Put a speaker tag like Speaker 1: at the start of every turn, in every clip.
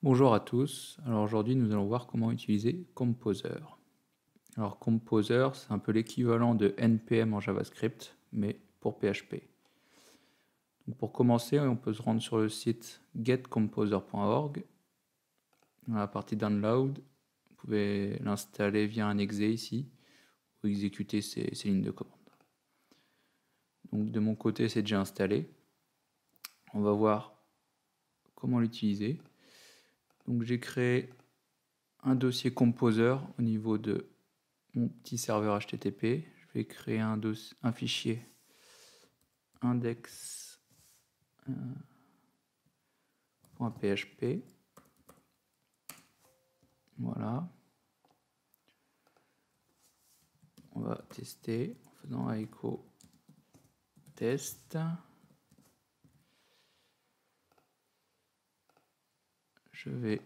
Speaker 1: Bonjour à tous, alors aujourd'hui nous allons voir comment utiliser Composer. Alors Composer c'est un peu l'équivalent de NPM en JavaScript mais pour PHP. Donc pour commencer on peut se rendre sur le site getcomposer.org. Dans la partie download vous pouvez l'installer via un exe ici ou exécuter ces lignes de commande. Donc de mon côté c'est déjà installé. On va voir comment l'utiliser. Donc j'ai créé un dossier Composer au niveau de mon petit serveur HTTP. Je vais créer un fichier index.php. Voilà. On va tester en faisant echo test. Je vais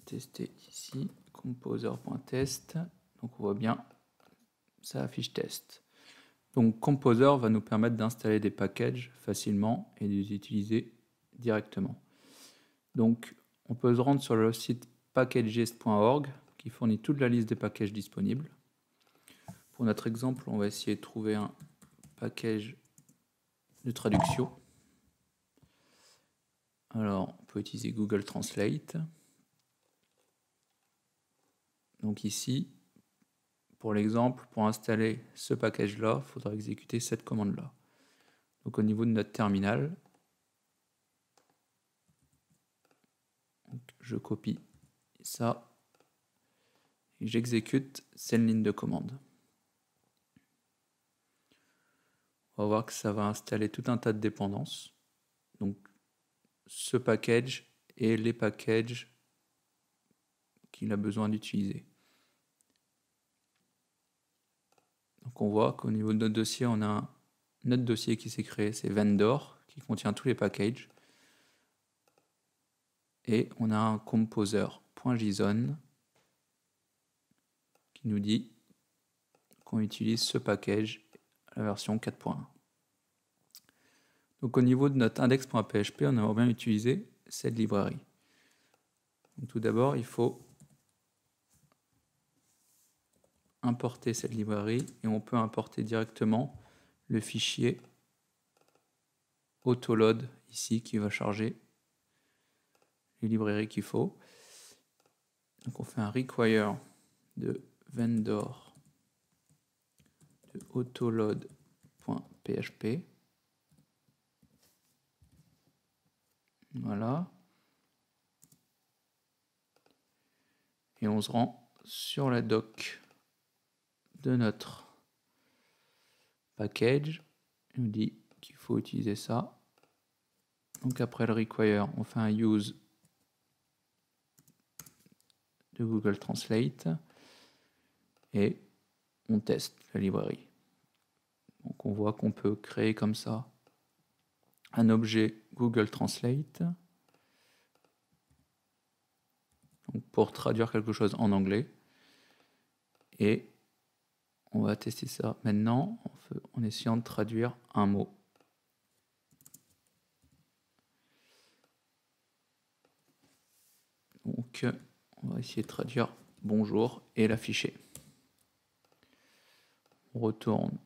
Speaker 1: tester ici composer.test. Donc on voit bien, ça affiche test. Donc Composer va nous permettre d'installer des packages facilement et de les utiliser directement. Donc on peut se rendre sur le site packages.org qui fournit toute la liste des packages disponibles. Pour notre exemple, on va essayer de trouver un package de traduction. Alors, on peut utiliser Google Translate. Donc ici, pour l'exemple, pour installer ce package-là, il faudra exécuter cette commande-là. Donc au niveau de notre terminal, je copie ça et j'exécute cette ligne de commande. On va voir que ça va installer tout un tas de dépendances. Donc ce package et les packages qu'il a besoin d'utiliser. Donc on voit qu'au niveau de notre dossier, on a un autre dossier qui s'est créé, c'est vendor, qui contient tous les packages. Et on a un composer.json qui nous dit qu'on utilise ce package à la version 4.1. Donc au niveau de notre index.php, on aimerait bien utiliser cette librairie. Donc, tout d'abord, il faut importer cette librairie et on peut importer directement le fichier autoload ici qui va charger les librairies qu'il faut. Donc on fait un require de vendor de autoload.php. Voilà. Et on se rend sur la doc de notre package. Il nous dit qu'il faut utiliser ça. Donc après le require, on fait un use de Google Translate et on teste la librairie. Donc on voit qu'on peut créer comme ça un objet Google Translate donc pour traduire quelque chose en anglais. Et on va tester ça maintenant en essayant de traduire un mot. Donc on va essayer de traduire bonjour et l'afficher. On retourne,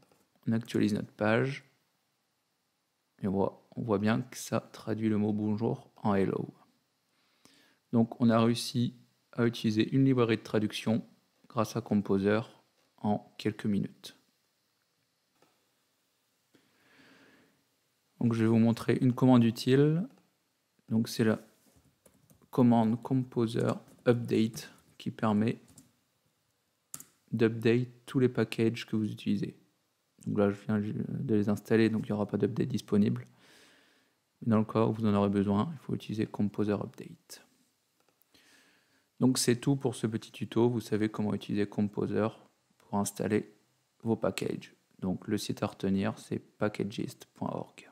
Speaker 1: on actualise notre page et on voit bien que ça traduit le mot bonjour en hello. Donc on a réussi à utiliser une librairie de traduction grâce à Composer en quelques minutes. Donc je vais vous montrer une commande utile. Donc c'est la commande Composer update qui permet d'update tous les packages que vous utilisez. Donc là je viens de les installer, donc il n'y aura pas d'update disponible. Mais dans le cas où vous en aurez besoin, il faut utiliser Composer update. Donc c'est tout pour ce petit tuto. Vous savez comment utiliser Composer pour installer vos packages. Donc le site à retenir c'est packages.org.